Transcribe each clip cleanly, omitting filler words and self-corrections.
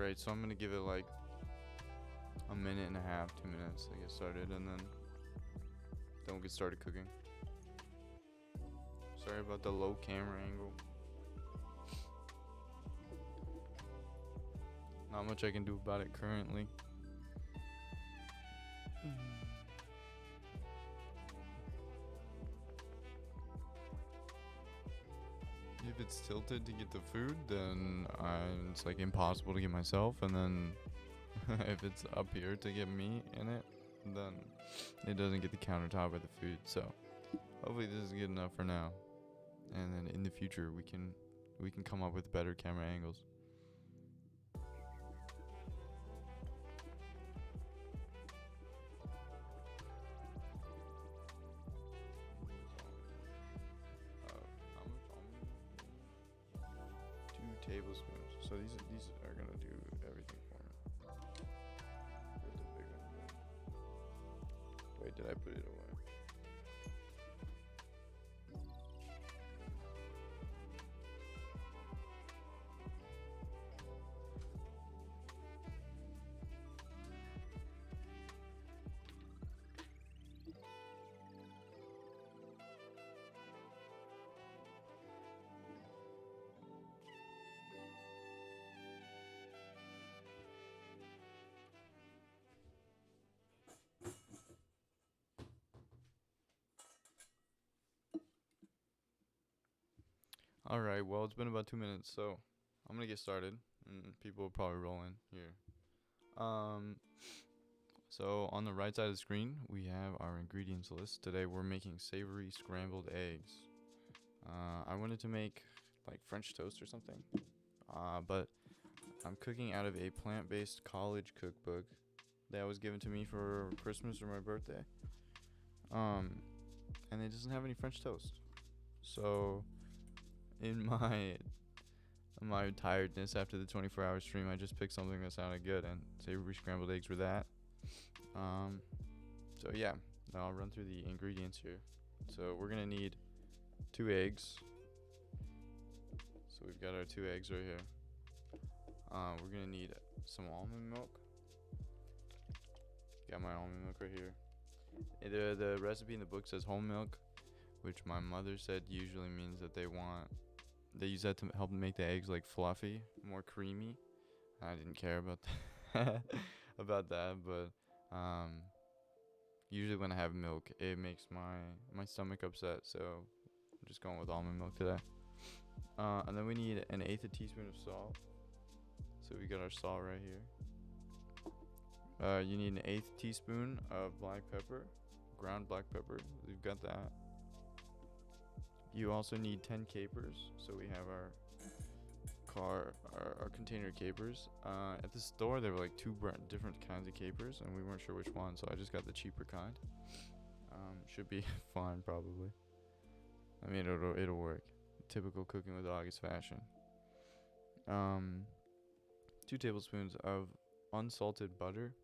Alright, so I'm gonna give it like a minute and a half, 2 minutes to get started, and then we'll get started cooking. Sorry about the low camera angle. Not much I can do about it currently. If it's tilted to get the food, then it's like impossible to get myself, and then if it's up here to get me in it, then it doesn't get the countertop or the food. So hopefully this is good enough for now, and then in the future we can come up with better camera angles. How much almond? 2 tablespoons. So these are gonna do everything for me. Where's the big one? Wait, did I put it away? Alright, well, it's been about 2 minutes, so I'm gonna get started, and people will probably roll in here. So on the right side of the screen, we have our ingredients list. Today we're making savory scrambled eggs. I wanted to make like French toast or something, but I'm cooking out of a plant-based college cookbook that was given to me for Christmas or my birthday. And it doesn't have any French toast. So in my tiredness after the 24-hour stream, I just picked something that sounded good, and savory scrambled eggs were that. So yeah, now I'll run through the ingredients here. So we're gonna need 2 eggs. So we've got our 2 eggs right here. We're gonna need some almond milk. Got my almond milk right here. The recipe in the book says whole milk, which my mother said usually means that they use that to help make the eggs like fluffy, more creamy. I didn't care about that, but usually when I have milk, it makes my stomach upset, so I'm just going with almond milk today. And then we need 1/8 teaspoon of salt. So we got our salt right here. You need 1/8 teaspoon of black pepper, ground black pepper. We've got that. You also need 10 capers. So we have our container capers. At the store there were like 2 different kinds of capers, and we weren't sure which one, so I just got the cheaper kind. Should be fine probably. I mean, it'll work. Typical cooking with August fashion. 2 tablespoons of unsalted butter.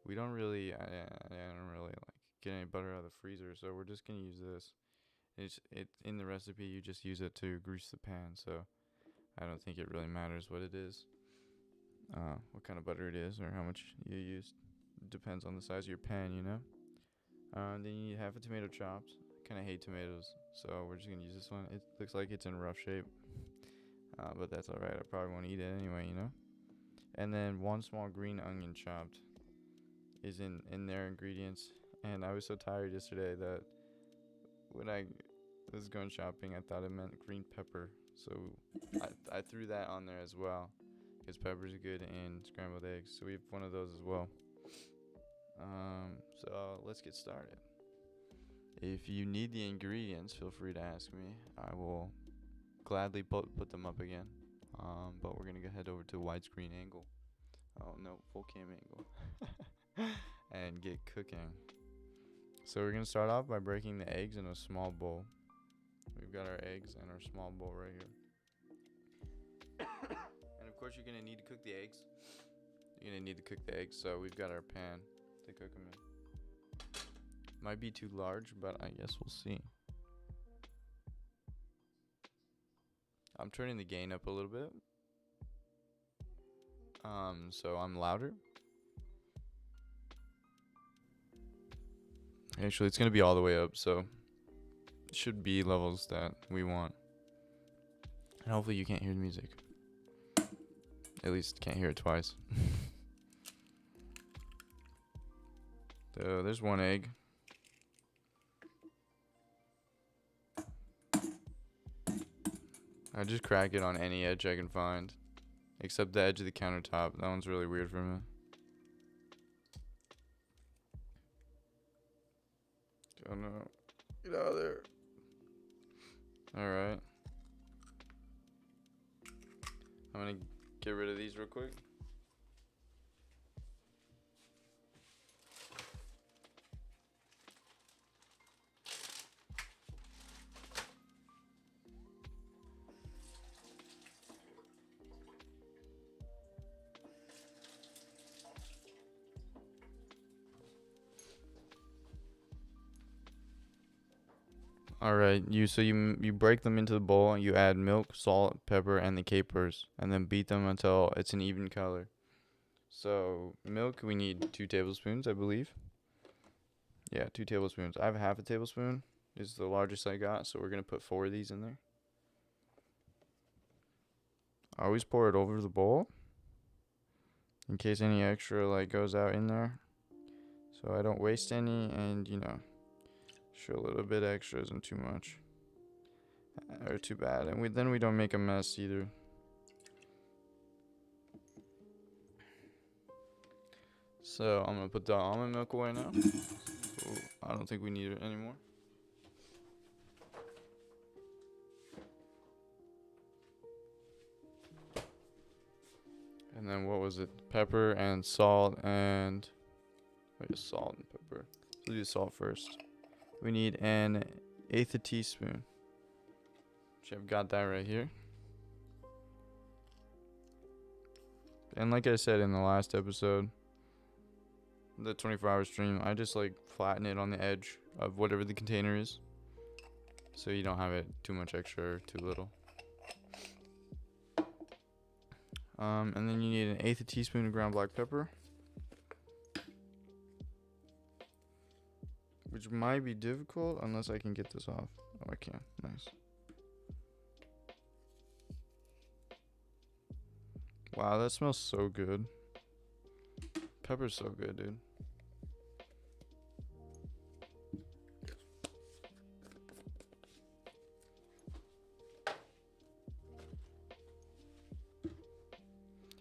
We don't really, I don't really like get any butter out of the freezer, so we're just gonna use this. It's in the recipe. You just use it to grease the pan, so I don't think it really matters what it is, what kind of butter it is, or how much you use. Depends on the size of your pan, you know. Then you need half a tomato chopped. I kind of hate tomatoes, so we're just gonna use this one. It looks like it's in rough shape, but that's alright. I probably won't eat it anyway, you know. And then 1 small green onion chopped is in their ingredients. And I was so tired yesterday that when I was going shopping, I thought it meant green pepper, so I threw that on there as well, because peppers are good in scrambled eggs. So we have one of those as well. So let's get started. If you need the ingredients, feel free to ask me. I will gladly put them up again. But we're gonna go head over to widescreen angle. Oh no, full cam angle. And get cooking. So we're gonna start off by breaking the eggs in a small bowl. We've got our eggs in our small bowl right here. And of course you're gonna need to cook the eggs. So we've got our pan to cook them in. Might be too large, but I guess we'll see. I'm turning the gain up a little bit. So I'm louder. Actually, it's gonna be all the way up, so it should be levels that we want. And hopefully you can't hear the music. At least can't hear it twice. So there's one egg. I just crack it on any edge I can find. Except the edge of the countertop. That one's really weird for me. Oh no. Get out of there. Alright. I'm gonna get rid of these real quick. Alright, you break them into the bowl and you add milk, salt, pepper, and the capers, and then beat them until it's an even color. So milk, we need 2 tablespoons, I believe. Yeah, 2 tablespoons. I have half a tablespoon. This is the largest I got, so we're gonna put 4 of these in there. I always pour it over the bowl in case any extra like goes out in there, so I don't waste any, and you know, sure, a little bit extra isn't too much or too bad, and then we don't make a mess either. So I'm gonna put the almond milk away now. Ooh, I don't think we need it anymore. And then what was it? Pepper and salt and wait, salt and pepper. Let's do salt first. We need an 1/8 a teaspoon. Which I've got that right here. And like I said in the last episode, the 24-hour stream, I just like flatten it on the edge of whatever the container is, so you don't have it too much extra or too little. And then you need an 1/8 a teaspoon of ground black pepper, which might be difficult unless I can get this off. Oh, I can. Nice. Wow, that smells so good. Pepper's so good, dude.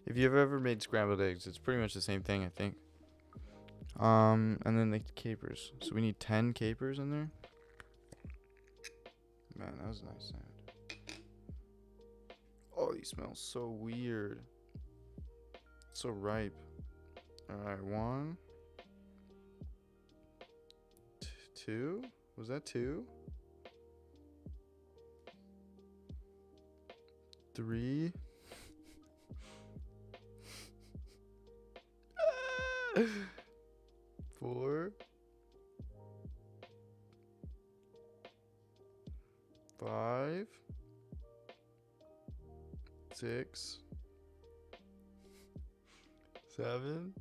If you've ever made scrambled eggs, it's pretty much the same thing, I think. And then the capers. So we need 10 capers in there. Man, that was a nice sound. Oh, these smell so weird. So ripe. Alright, 1. 2? Was that 2? 3? 4? 5? 6? 7?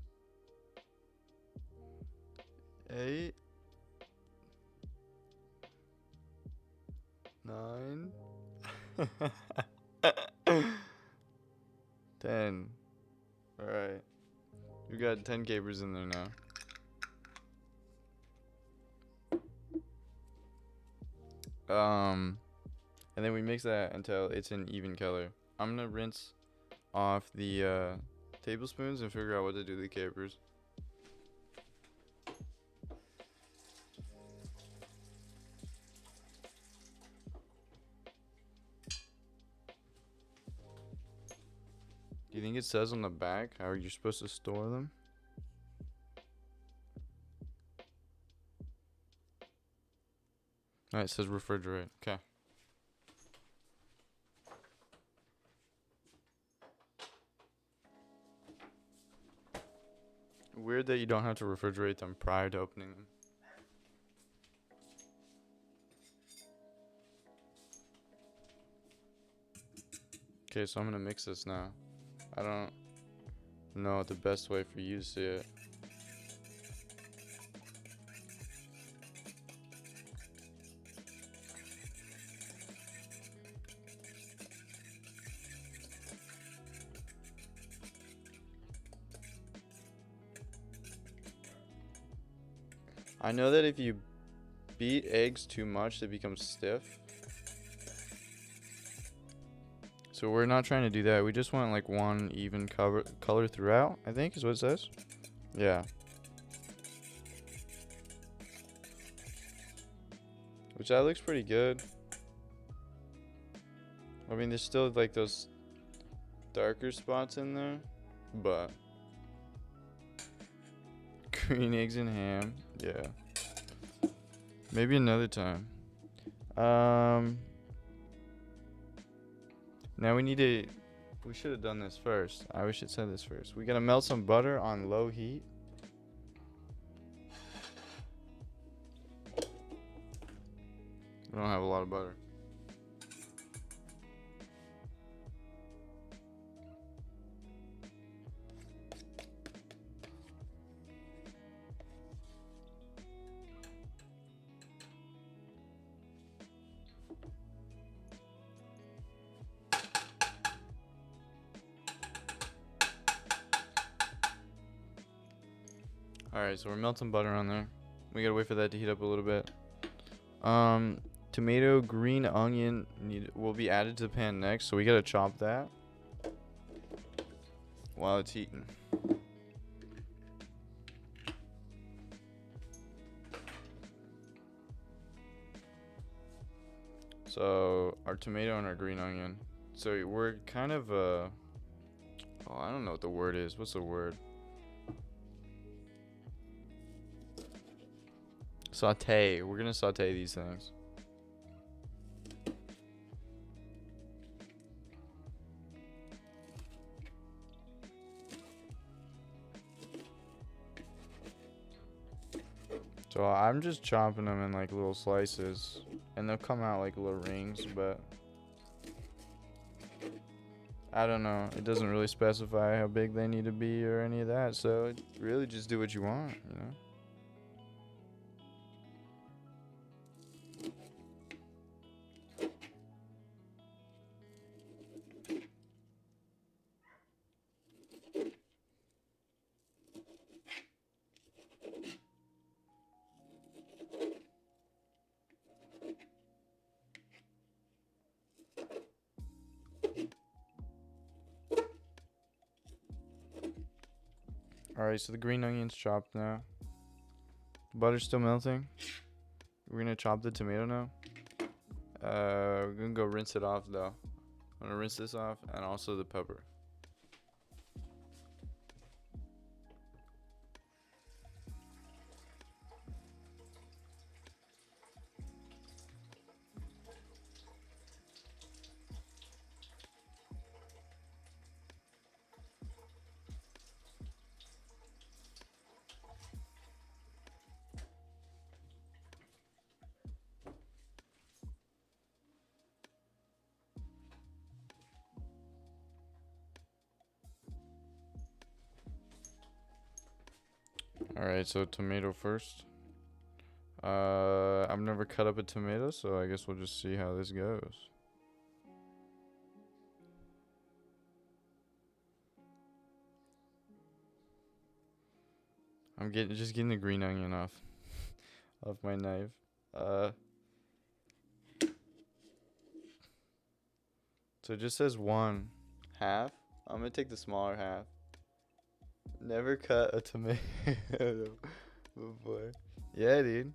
8? 9? 10. Alright. We got 10 capers in there now. And then we mix that until it's an even color. I'm gonna rinse off the tablespoons and figure out what to do to the capers. Do you think it says on the back how you're supposed to store them? Alright, it says refrigerate. Okay. Weird that you don't have to refrigerate them prior to opening them. Okay, so I'm gonna mix this now. know the best way for you to see it. I know that if you beat eggs too much, they become stiff. So we're not trying to do that. We just want like one even color throughout, I think is what it says. Yeah. Which that looks pretty good. I mean, there's still like those darker spots in there, but green eggs and ham, yeah. Maybe another time. Now we need to. We should have done this first. I wish it said this first. We gotta melt some butter on low heat. We don't have a lot of butter. Alright, so we're melting butter on there. We gotta wait for that to heat up a little bit. Tomato, green onion will be added to the pan next, so we gotta chop that while it's heating. So our tomato and our green onion. So we're kind of oh, I don't know what the word is. What's the word? Saute. We're gonna saute these things. So I'm just chopping them in like little slices, and they'll come out like little rings, but I don't know. It doesn't really specify how big they need to be or any of that, so really just do what you want, you know? Alright, so the green onion's chopped now. Butter's still melting. We're gonna chop the tomato now. We're gonna go rinse it off though. I'm gonna rinse this off and also the pepper. Alright, so tomato first. I've never cut up a tomato, so I guess we'll just see how this goes. I'm just getting the green onion off of my knife. So it just says one half. I'm gonna take the smaller half. Never cut a tomato before. Yeah, dude.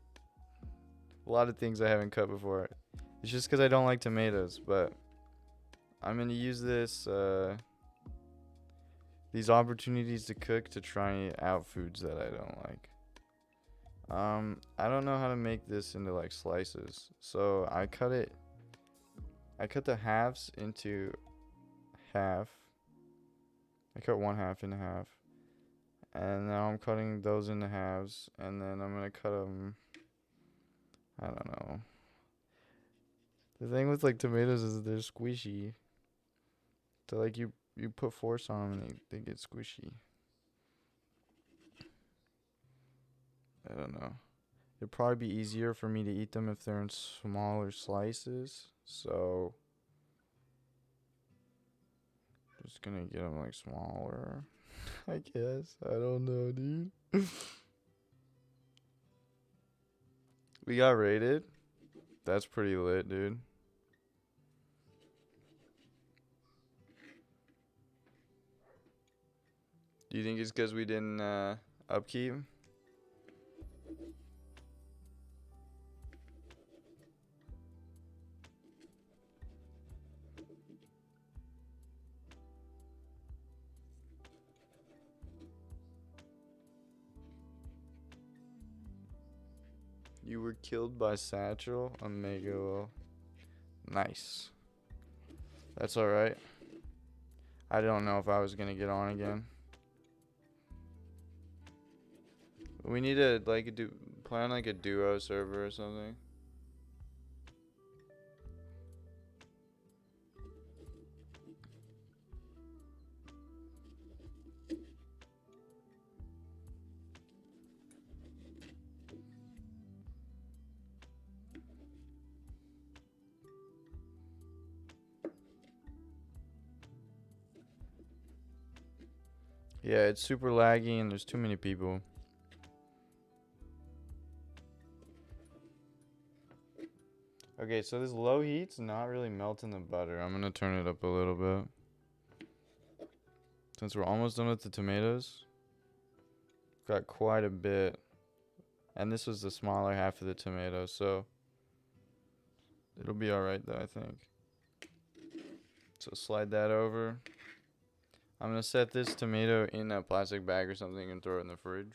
A lot of things I haven't cut before. It's just because I don't like tomatoes, but I'm gonna use this these opportunities to cook to try out foods that I don't like. I don't know how to make this into like slices, so I cut the halves into half. I cut one half into half, and now I'm cutting those into halves, and then I'm gonna cut them. I don't know. The thing with like tomatoes is they're squishy. So like you put force on them and they get squishy. I don't know. It'd probably be easier for me to eat them if they're in smaller slices. So, just gonna get them like smaller. I guess. I don't know, dude. We got rated. That's pretty lit, dude. Do you think it's because we didn't upkeep? You were killed by Satchel. Omega will. Nice. That's alright. I don't know if I was gonna get on again. We need to like plan like a duo server or something. Yeah, it's super laggy and there's too many people. Okay, so this low heat's not really melting the butter. I'm gonna turn it up a little bit. Since we're almost done with the tomatoes. Got quite a bit. And this was the smaller half of the tomato, so it'll be alright though, I think. So slide that over. I'm gonna set this tomato in a plastic bag or something and throw it in the fridge.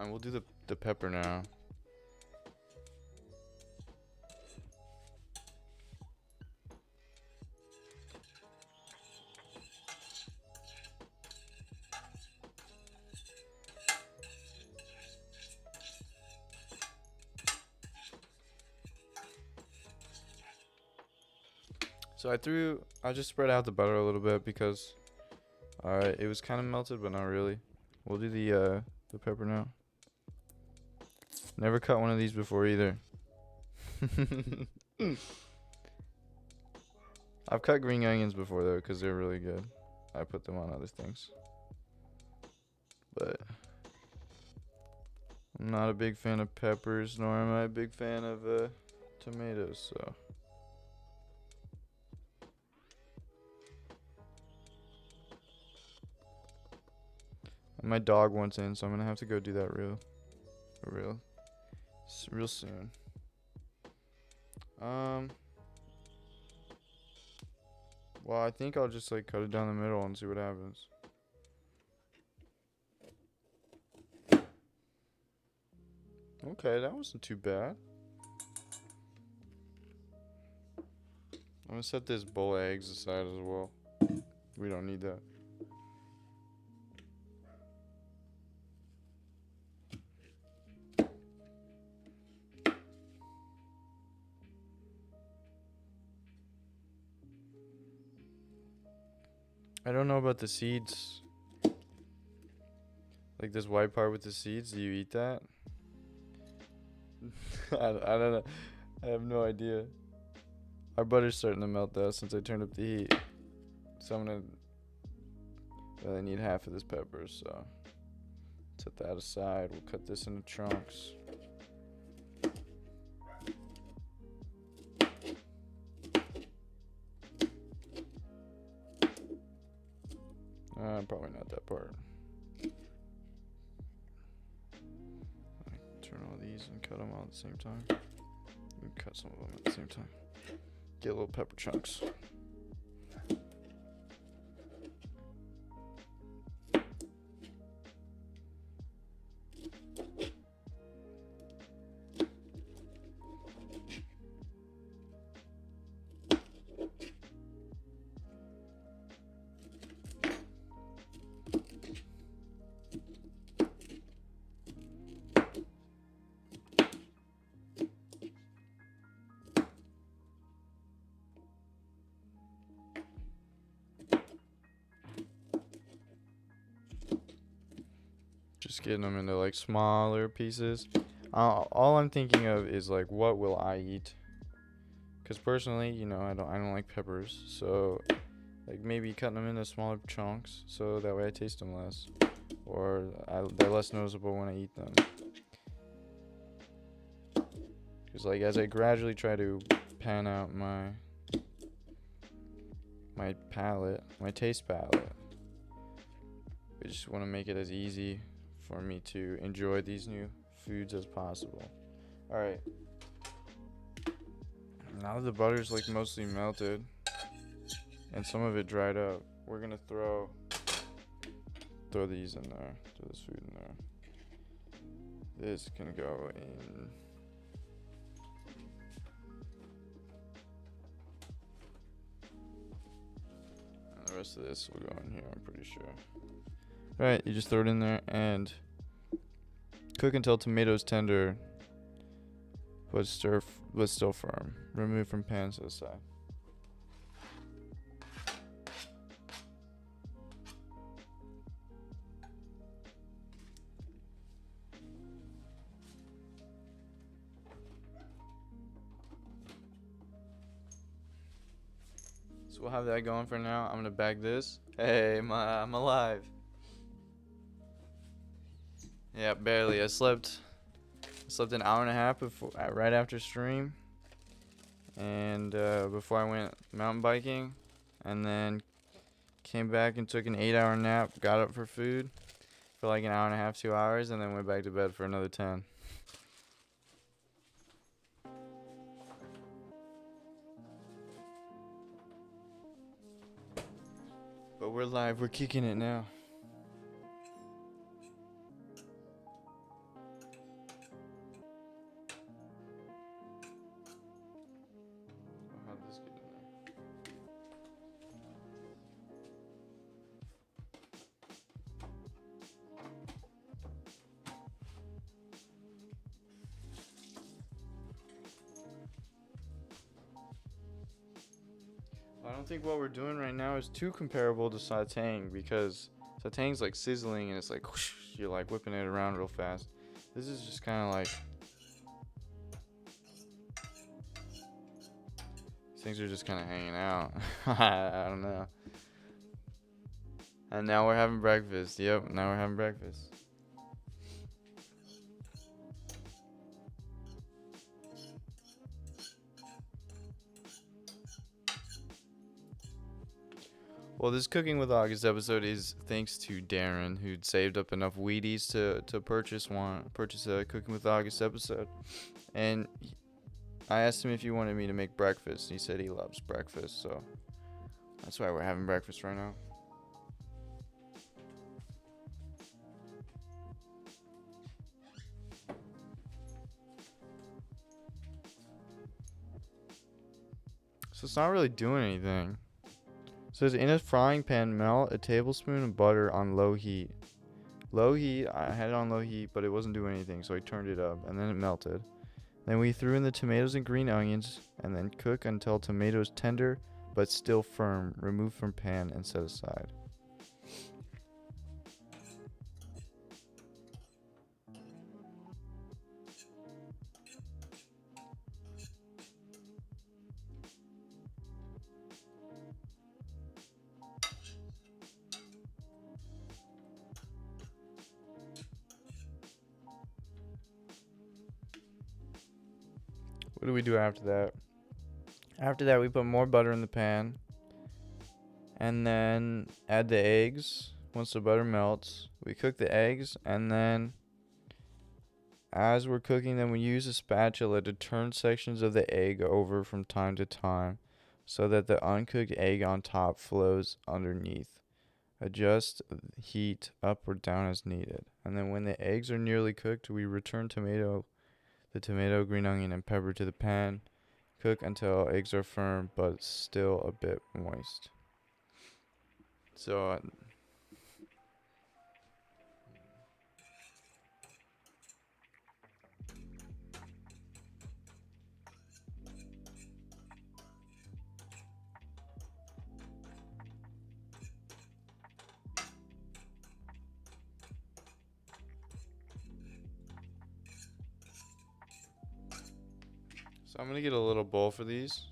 And we'll do the pepper now. So I just spread out the butter a little bit because it was kind of melted, but not really. We'll do the pepper now. Never cut one of these before either. I've cut green onions before though, because they're really good. I put them on other things. But I'm not a big fan of peppers, nor am I a big fan of tomatoes, so. And my dog wants in, so I'm gonna have to go do that real soon. Well, I think I'll just like cut it down the middle and see what happens. Okay, that wasn't too bad. I'm gonna set this bowl of eggs aside as well. We don't need that. I don't know about the seeds. Like this white part with the seeds, do you eat that? I don't know. I have no idea. Our butter's starting to melt though since I turned up the heat. So I'm gonna really need half of this pepper, so set that aside. We'll cut this into chunks. Probably not that part. Turn all these and cut them all at the same time. And cut some of them at the same time. Get little pepper chunks. Just getting them into like smaller pieces. All I'm thinking of is like, what will I eat? Cause personally, you know, I don't like peppers, so like maybe cutting them into smaller chunks so that way I taste them less, or they're less noticeable when I eat them. Cause like as I gradually try to pan out my palate, my taste palate, I just want to make it as easy for me to enjoy these new foods as possible. Alright. Now that the butter's like mostly melted and some of it dried up, we're gonna throw these in there. Throw this food in there. This can go in. And the rest of this will go in here, I'm pretty sure. Alright, you just throw it in there and cook until tomatoes tender, but still firm. Remove from pan to the side. So we'll have that going for now. I'm gonna bag this. Hey, I'm alive. Yeah, barely. I slept an hour and a half before, right after stream, and before I went mountain biking, and then came back and took an 8-hour nap. Got up for food for like an hour and a half, 2 hours, and then went back to bed for another 10. But we're live. We're kicking it now. How'd this get in there? I don't think what we're doing right now is too comparable to sauteing, because sauteing's like sizzling and it's like whoosh, you're like whipping it around real fast. This is just kind of like, these things are just kind of hanging out. I don't know. And now we're having breakfast. Yep, now we're having breakfast. Well, this Cooking with August episode is thanks to Darren, who'd saved up enough Wheaties to purchase a Cooking with August episode. And I asked him if he wanted me to make breakfast. He said he loves breakfast, so that's why we're having breakfast right now. So it's not really doing anything. It says in a frying pan, melt a tablespoon of butter on low heat. Low heat, I had it on low heat, but it wasn't doing anything, so I turned it up, and then it melted. Then we threw in the tomatoes and green onions, and then cook until tomatoes tender, but still firm. Remove from pan and set aside. What do we do after that? After that, we put more butter in the pan. And then add the eggs. Once the butter melts, we cook the eggs. And then as we're cooking them, we use a spatula to turn sections of the egg over from time to time so that the uncooked egg on top flows underneath. Adjust heat up or down as needed. And then when the eggs are nearly cooked, we return the tomato, green onion, and pepper to the pan. Cook until eggs are firm but still a bit moist. So I'm gonna get a little bowl for these.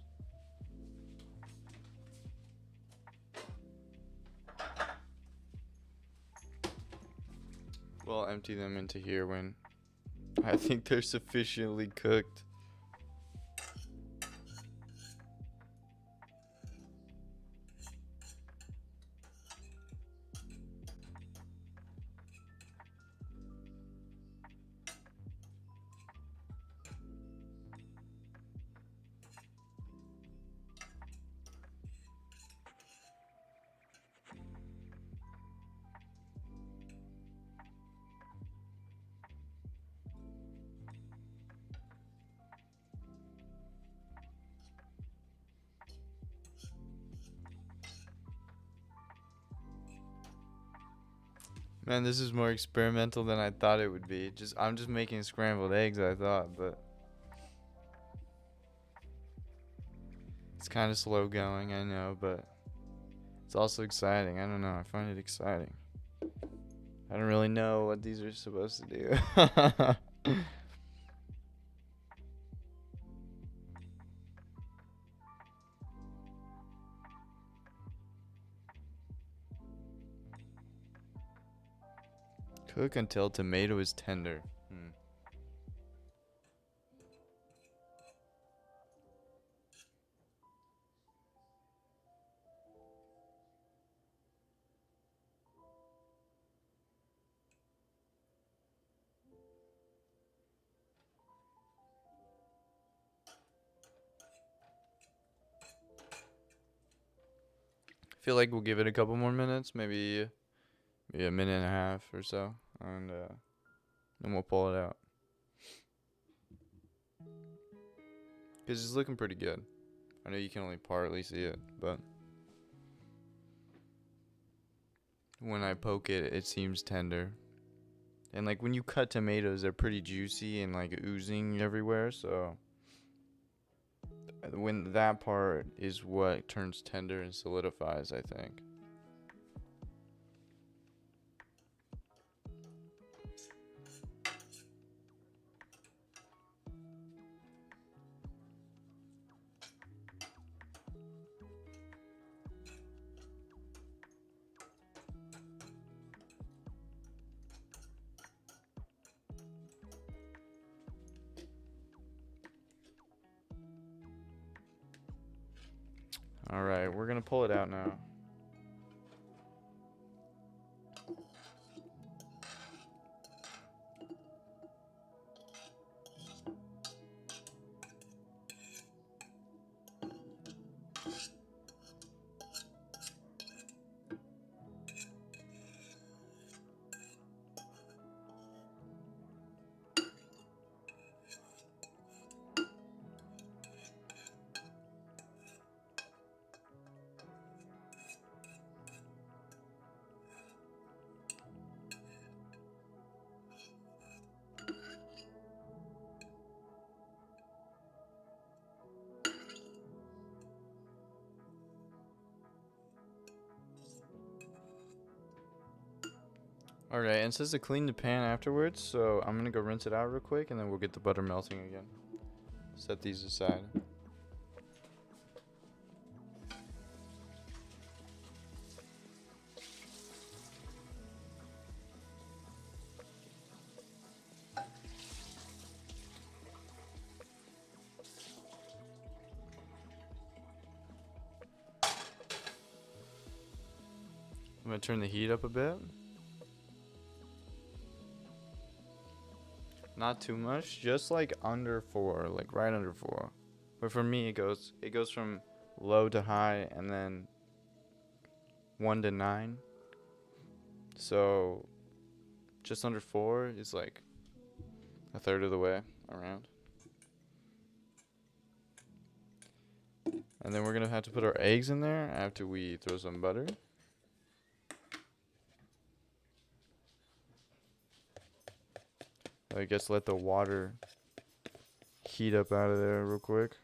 We'll empty them into here when I think they're sufficiently cooked. Man, this is more experimental than I thought it would be. I'm just making scrambled eggs, I thought, but it's kind of slow going, I know, but it's also exciting. I don't know, I find it exciting. I don't really know what these are supposed to do. Cook until tomato is tender. I feel like we'll give it a couple more minutes, maybe a minute and a half or so, and then we'll pull it out. Because it's looking pretty good. I know you can only partly see it, but when I poke it, it seems tender. And like when you cut tomatoes, they're pretty juicy and like oozing everywhere, so when that part is what turns tender and solidifies, I think. Alright, we're gonna pull it out now. Alright, and it says to clean the pan afterwards, so I'm gonna go rinse it out real quick and then we'll get the butter melting again. Set these aside. I'm gonna turn the heat up a bit. Not too much, just like under 4, like right under 4. But for me, it goes from low to high and then 1 to 9. So just under 4 is like a third of the way around. And then we're gonna have to put our eggs in there after we throw some butter. I guess let the water heat up out of there real quick.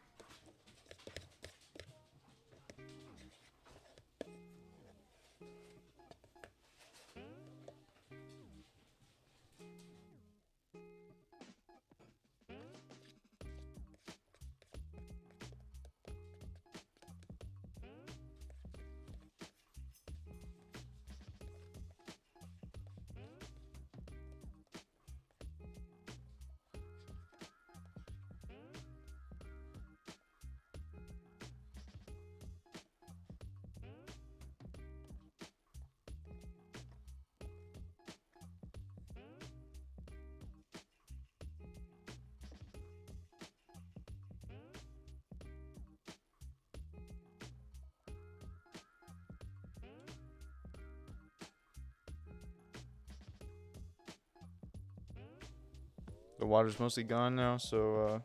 The water's mostly gone now, so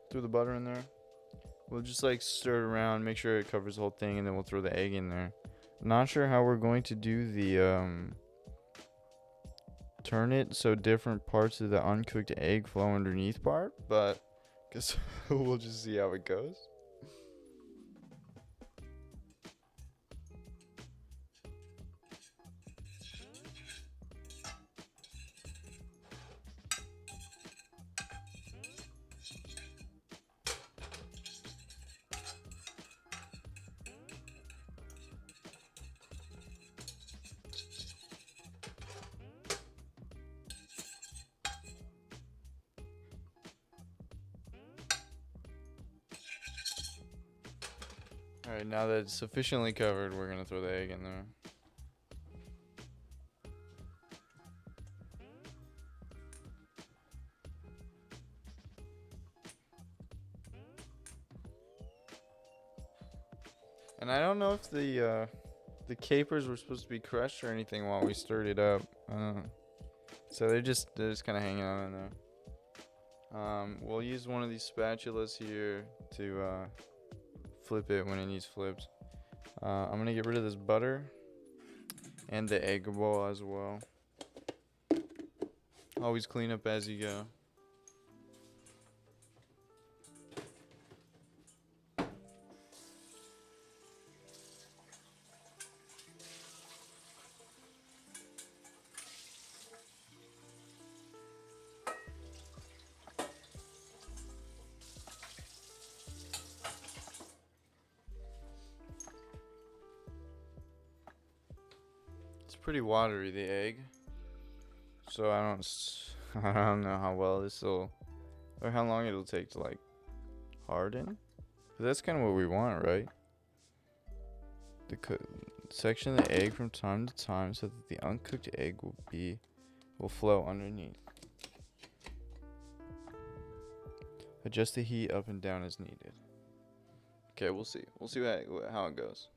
threw the butter in there. We'll just like stir it around, make sure it covers the whole thing, and then we'll throw the egg in there. Not sure how we're going to do the turn it so different parts of the uncooked egg flow underneath part, but guess we'll just see how it goes. Alright, now that it's sufficiently covered, we're gonna throw the egg in there. And I don't know if the capers were supposed to be crushed or anything while we stirred it up. So they're just kind of hanging out in there. We'll use one of these spatulas here to flip it when it needs flipped. I'm gonna get rid of this butter and the egg bowl as well. Always clean up as you go. Pretty watery, the egg, so I don't know how well this will, or how long it'll take to like harden, but that's kind of what we want, right? Section the egg from time to time so that the uncooked egg will flow underneath. Adjust the heat up and down as needed. Okay, we'll see how it goes.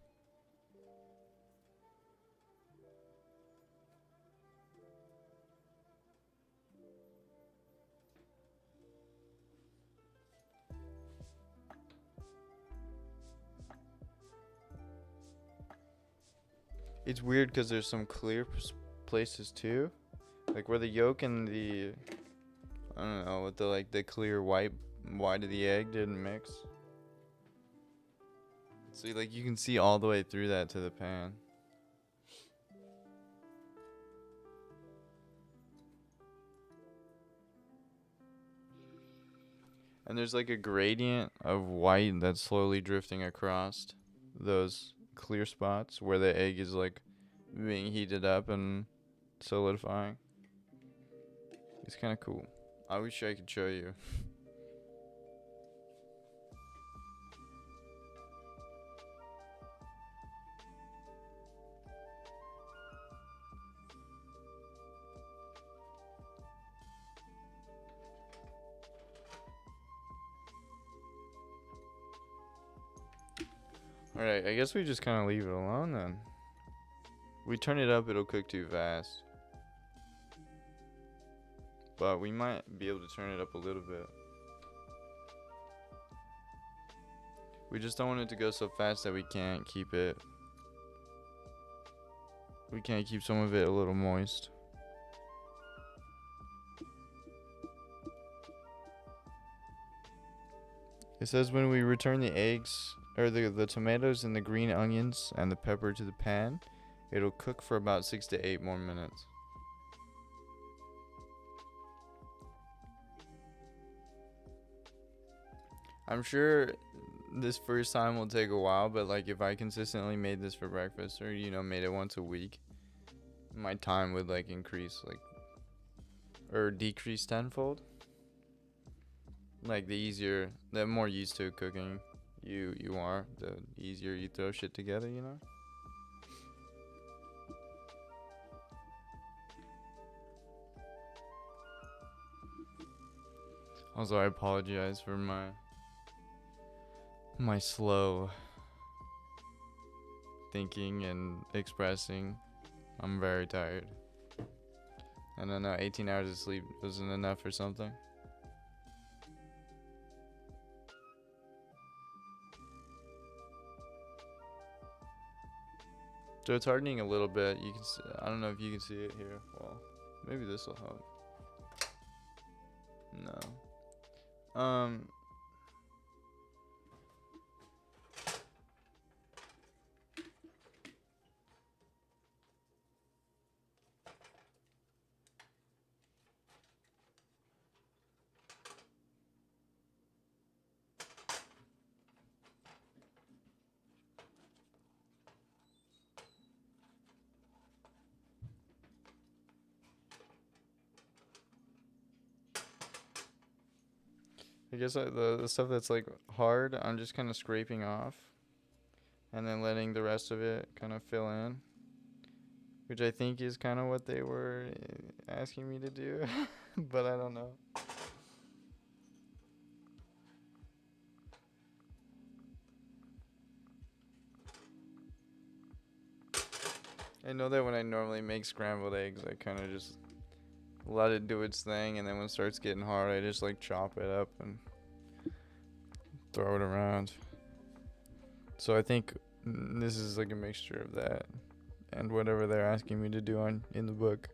It's weird because there's some clear places too, like where the yolk and the, I don't know, with the clear white of the egg didn't mix. So like you can see all the way through that to the pan. And there's like a gradient of white that's slowly drifting across those clear spots where the egg is like being heated up and solidifying. It's kind of cool. I wish I could show you. Alright, I guess we just kind of leave it alone then. We turn it up, it'll cook too fast. But we might be able to turn it up a little bit. We just don't want it to go so fast that we can't keep it. We can't keep some of it a little moist. It says when we return the eggs, or the tomatoes and the green onions and the pepper to the pan, it'll cook for about 6 to 8 more minutes. I'm sure this first time will take a while, but like if I consistently made this for breakfast or made it once a week, my time would like increase or decrease tenfold. Like the more used to cooking you are, the easier you throw shit together, Also, I apologize for my slow thinking and expressing. I'm very tired. I don't know, 18 hours of sleep wasn't enough or something. So it's hardening a little bit. You can see, I don't know if you can see it here. Well, maybe this will help. No. I guess the stuff that's like hard, I'm just kind of scraping off and then letting the rest of it kind of fill in, which I think is kind of what they were asking me to do, but I don't know. I know that when I normally make scrambled eggs, I kind of just let it do its thing, and then when it starts getting hard, I just like chop it up and throw it around. So I think this is like a mixture of that and whatever they're asking me to do in the book.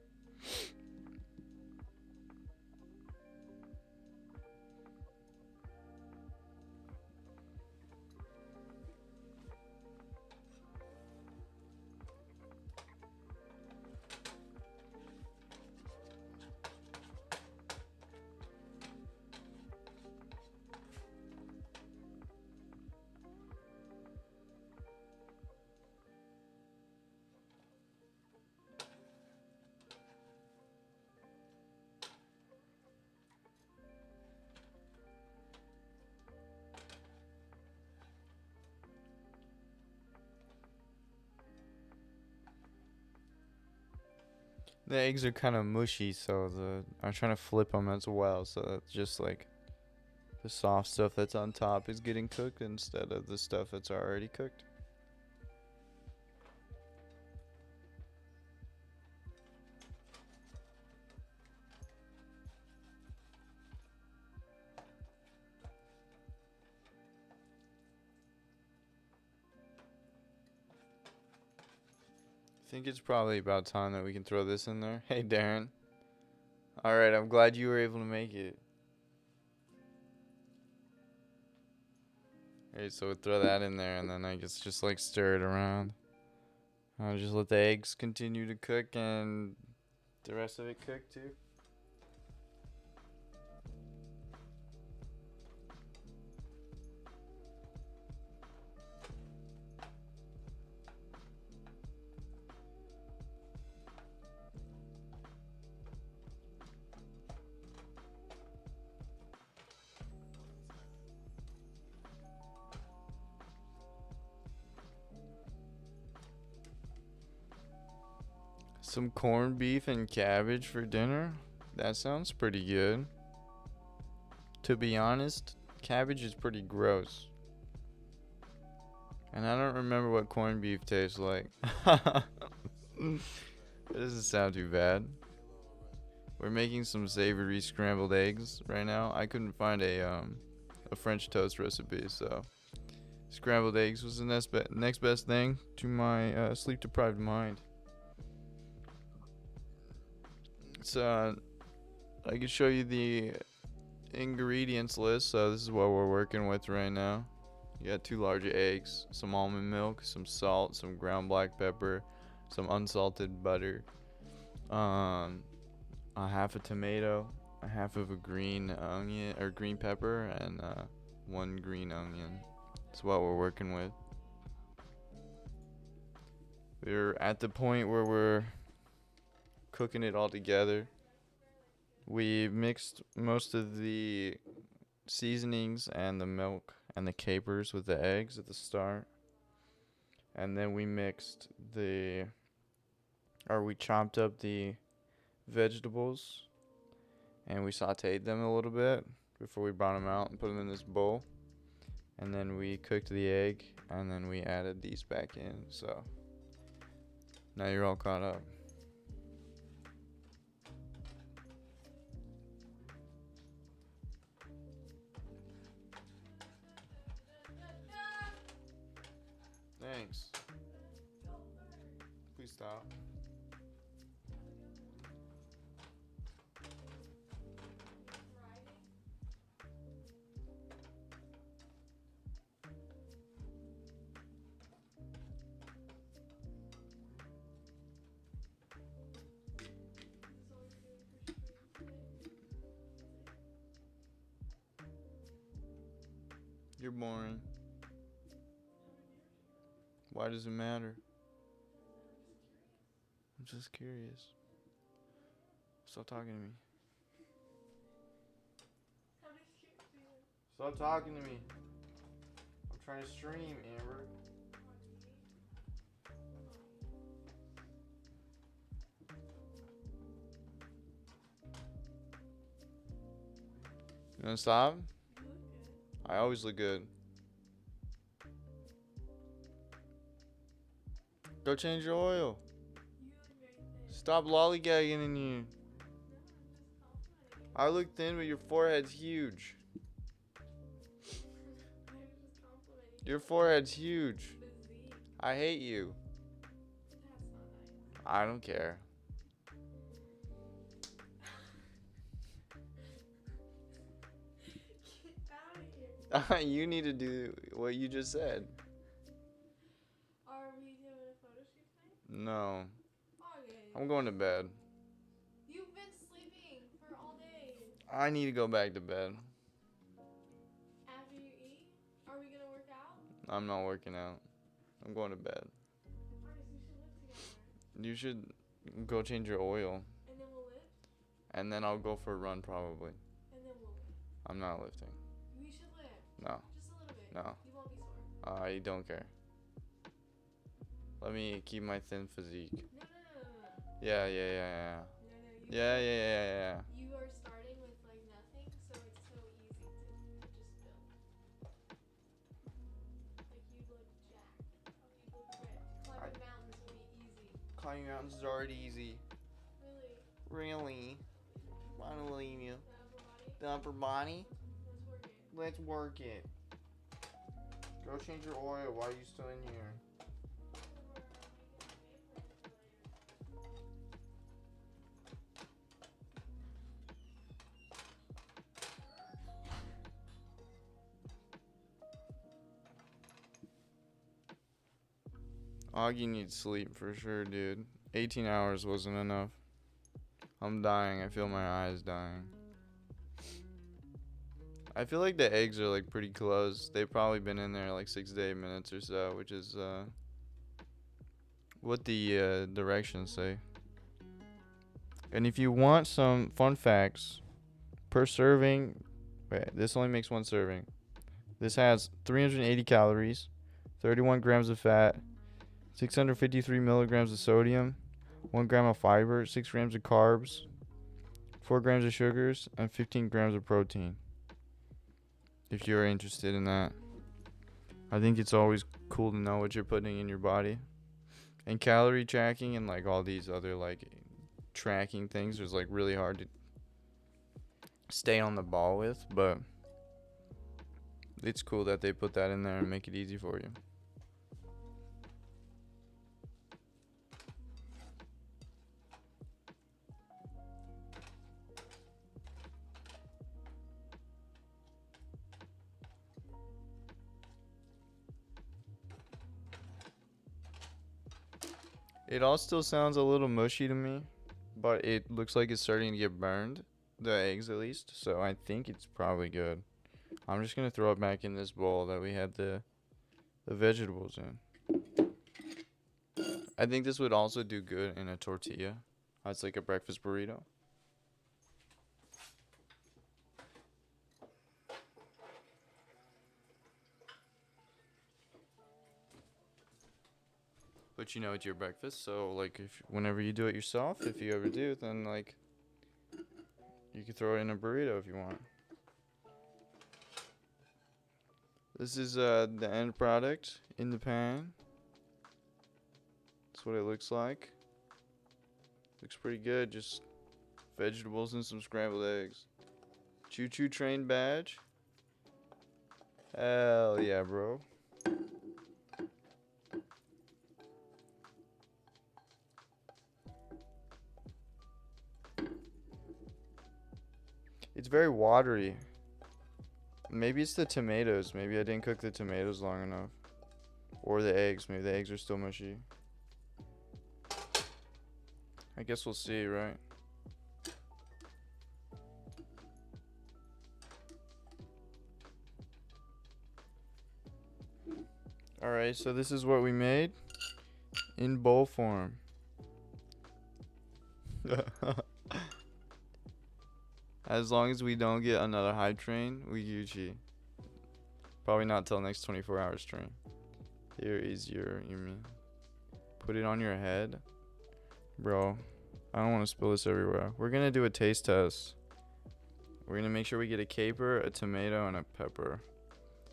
The eggs are kind of mushy, so I'm trying to flip them as well, so that's just like the soft stuff that's on top is getting cooked instead of the stuff that's already cooked. I think it's probably about time that we can throw this in there. Hey, Darren. Alright, I'm glad you were able to make it. Alright, so we'll throw that in there, and then I guess just like stir it around. I'll just let the eggs continue to cook and the rest of it cook too. Some corned beef and cabbage for dinner? That sounds pretty good. To be honest, cabbage is pretty gross. And I don't remember what corned beef tastes like. It doesn't sound too bad. We're making some savory scrambled eggs right now. I couldn't find a French toast recipe, so scrambled eggs was the next best thing to my sleep deprived mind. So I can show you the ingredients list. So this is what we're working with right now. You got 2 large eggs, some almond milk, some salt, some ground black pepper, some unsalted butter, a half a tomato, a half of a green onion or green pepper, and 1 green onion. That's what we're working with. We're at the point where we're cooking it all together. We mixed most of the seasonings and the milk and the capers with the eggs at the start, and then we chopped up the vegetables and we sauteed them a little bit before we brought them out and put them in this bowl, and then we cooked the egg, and then we added these back in. So now you're all caught up. Thanks. stop? You're boring. Why does it matter? I'm just curious. Stop talking to me. Stop talking to me. I'm trying to stream, Amber. You wanna stop? You look good. I always look good. Go change your oil. You look very thin. Stop lollygagging in you. No, I'm just complimenting you. I look thin, but your forehead's huge. I'm just complimenting Your forehead's huge. physique. I hate you. That's not nice. I don't care. Get out of here. You need to do what you just said. Are we doing a photo shoot tonight? No. Okay. I'm going to bed. You've been sleeping for all day. I need to go back to bed. After you eat, are we gonna work out? I'm not working out. I'm going to bed. Alright, so we should lift together. You should go change your oil. And then we'll lift. And then I'll go for a run probably. And then we'll lift. I'm not lifting. We should lift. No. Just a little bit. No. You won't be sore. I don't care. Let me keep my thin physique. No. Yeah. No, Yeah. You are starting with like nothing, so it's so easy to just build. Like you look jacked. You look ripped. Climbing mountains will be easy. Climbing mountains is already easy. Really? Really? I don't believe you. The upper body? The upper body? Let's work it. Let's work it. Go change your oil. Why are you still in here? Augie needs sleep for sure, dude. 18 hours wasn't enough. I'm dying. I feel my eyes dying. I feel like the eggs are like pretty close. They've probably been in there like 6 to 8 minutes or so, which is what the directions say. And if you want some fun facts, per serving, wait, this only makes one serving. This has 380 calories, 31 grams of fat, 653 milligrams of sodium, 1 gram of fiber, 6 grams of carbs, 4 grams of sugars, and 15 grams of protein. If you're interested in that. I think it's always cool to know what you're putting in your body. And calorie tracking and like all these other like tracking things is like really hard to stay on the ball with, but it's cool that they put that in there and make it easy for you. It all still sounds a little mushy to me, but it looks like it's starting to get burned, the eggs at least, so I think it's probably good. I'm just going to throw it back in this bowl that we had the vegetables in. I think this would also do good in a tortilla. It's like a breakfast burrito. But you know it's your breakfast, so like if whenever you do it yourself, if you ever do, then like you can throw it in a burrito if you want. This is the end product in the pan. That's what it looks like. Looks pretty good, just vegetables and some scrambled eggs. Choo choo train badge. Hell yeah, bro. It's very watery. Maybe it's the tomatoes. Maybe I didn't cook the tomatoes long enough. Or the eggs. Maybe the eggs are still mushy. I guess we'll see, right? Alright, so this is what we made in bowl form. As long as we don't get another hype train, we Gucci. Probably not till next 24 hours train. Here is your mean. Put it on your head. Bro, I don't want to spill this everywhere. We're going to do a taste test. We're going to make sure we get a caper, a tomato, and a pepper.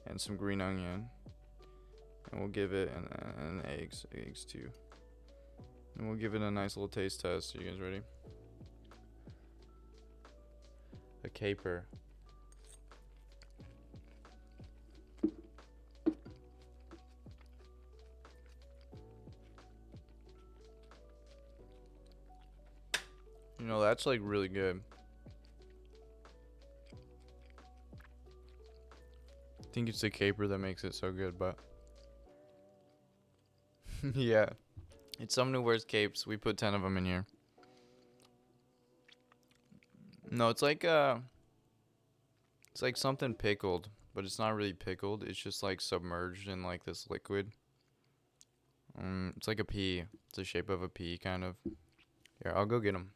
And some green onion. And we'll give it an eggs too. And we'll give it a nice little taste test. You guys ready? A caper. You know, that's like really good. I think it's the caper that makes it so good, but yeah. It's someone who wears capes. We put 10 of them in here. No, it's like something pickled, but it's not really pickled. It's just like submerged in like this liquid. It's like a pea. It's the shape of a pea, kind of. Here, I'll go get them.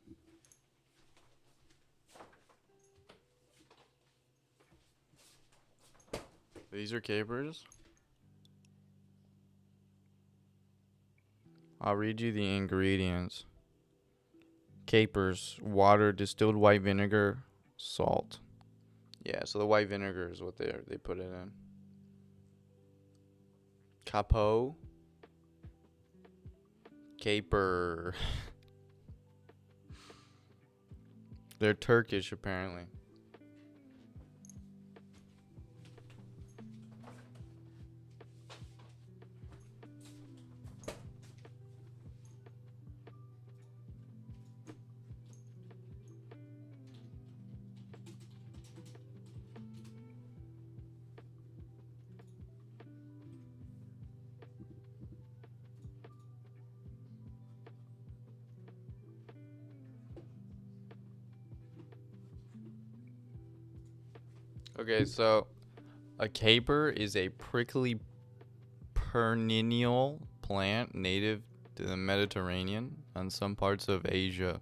These are capers. I'll read you the ingredients. Capers, water, distilled white vinegar, salt. Yeah, so the white vinegar is what they put it in. Capo. Caper. They're Turkish, apparently. Okay, so a caper is a prickly perennial plant native to the Mediterranean and some parts of Asia.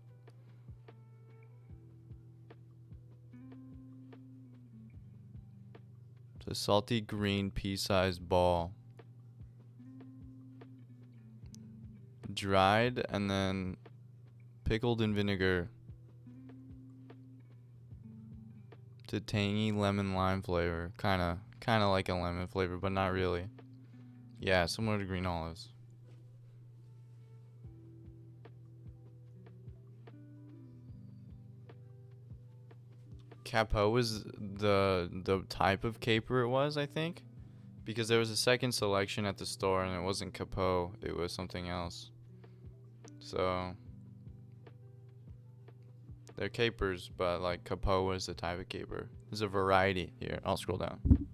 It's a salty green pea-sized ball. Dried and then pickled in vinegar. It's a tangy lemon lime flavor. Kinda like a lemon flavor, but not really. Yeah, similar to green olives. Capo was the type of caper it was, I think. Because there was a second selection at the store and it wasn't capo, it was something else. So they're capers, but like capo was the type of caper. There's a variety here. I'll scroll down.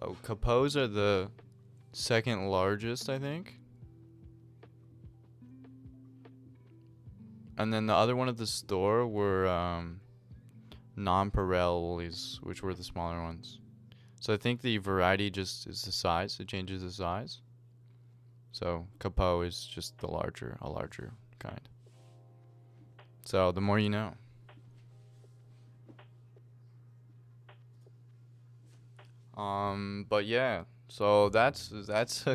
Oh, capos are the second largest, I think. And then the other one at the store were nonpareils, which were the smaller ones. So I think the variety just is the size. It changes the size. So capo is just a larger kind. So the more you know. But yeah. So that's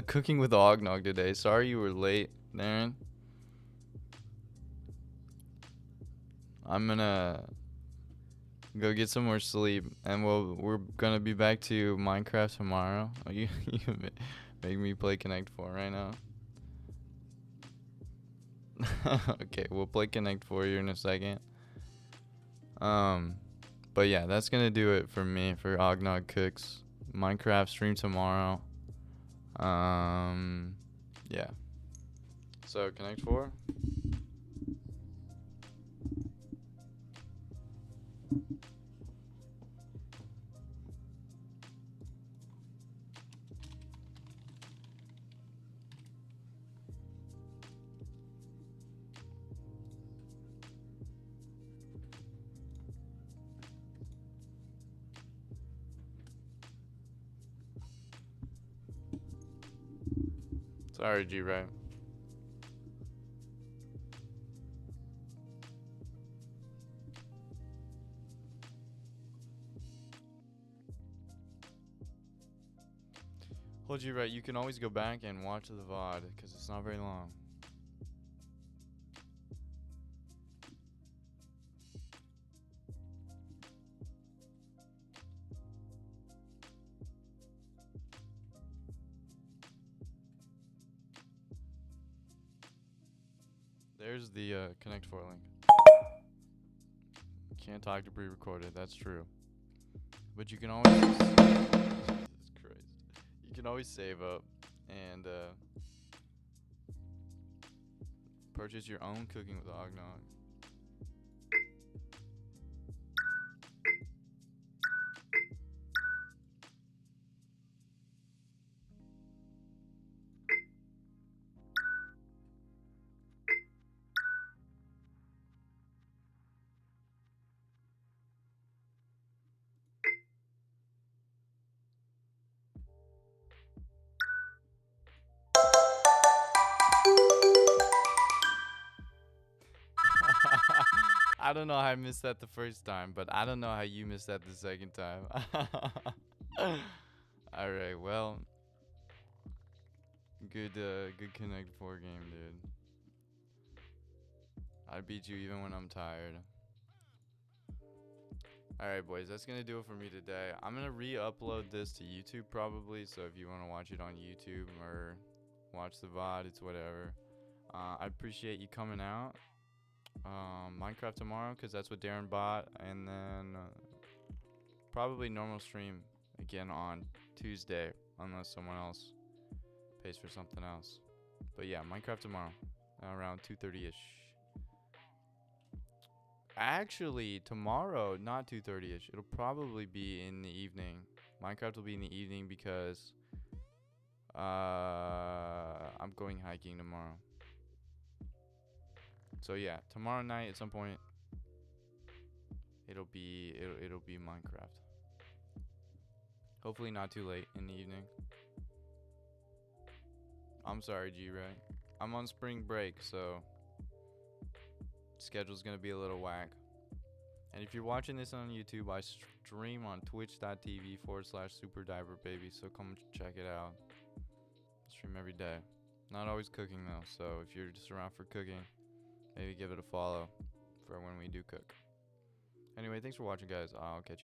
cooking with Ognog today. Sorry you were late, Darren. I'm gonna go get some more sleep, and we're gonna be back to Minecraft tomorrow. Oh, you make me play Connect 4 right now. Okay, we'll play Connect 4 here in a second. But yeah, that's gonna do it for me for Ognog Cooks. Minecraft stream tomorrow. Yeah. So Connect 4. Sorry, G right. Hold you right. You can always go back and watch the VOD because it's not very long. There's the Connect 4 link. Can't talk to pre-recorded. That's true. But you can always Jesus Christ. You can always save up and purchase your own cooking with Ognog. I don't know how I missed that the first time, but I don't know how you missed that the second time. Alright, well. Good Connect 4 game, dude. I beat you even when I'm tired. Alright, boys, that's gonna do it for me today. I'm gonna re-upload this to YouTube probably, so if you want to watch it on YouTube or watch the VOD, it's whatever. I appreciate you coming out. Minecraft tomorrow, because that's what Darren bought, and then probably normal stream again on Tuesday, unless someone else pays for something else. But yeah, Minecraft tomorrow, around 2:30ish. Actually, tomorrow, not 2:30ish. It'll probably be in the evening. Minecraft will be in the evening because I'm going hiking tomorrow. So yeah, tomorrow night at some point, it'll be Minecraft. Hopefully not too late in the evening. I'm sorry, G-Ray. I'm on spring break, so schedule's gonna be a little whack. And if you're watching this on YouTube, I stream on twitch.tv/superdiverbaby, so come check it out. I stream every day. Not always cooking though, so if you're just around for cooking, maybe give it a follow for when we do cook. Anyway, thanks for watching, guys. I'll catch you.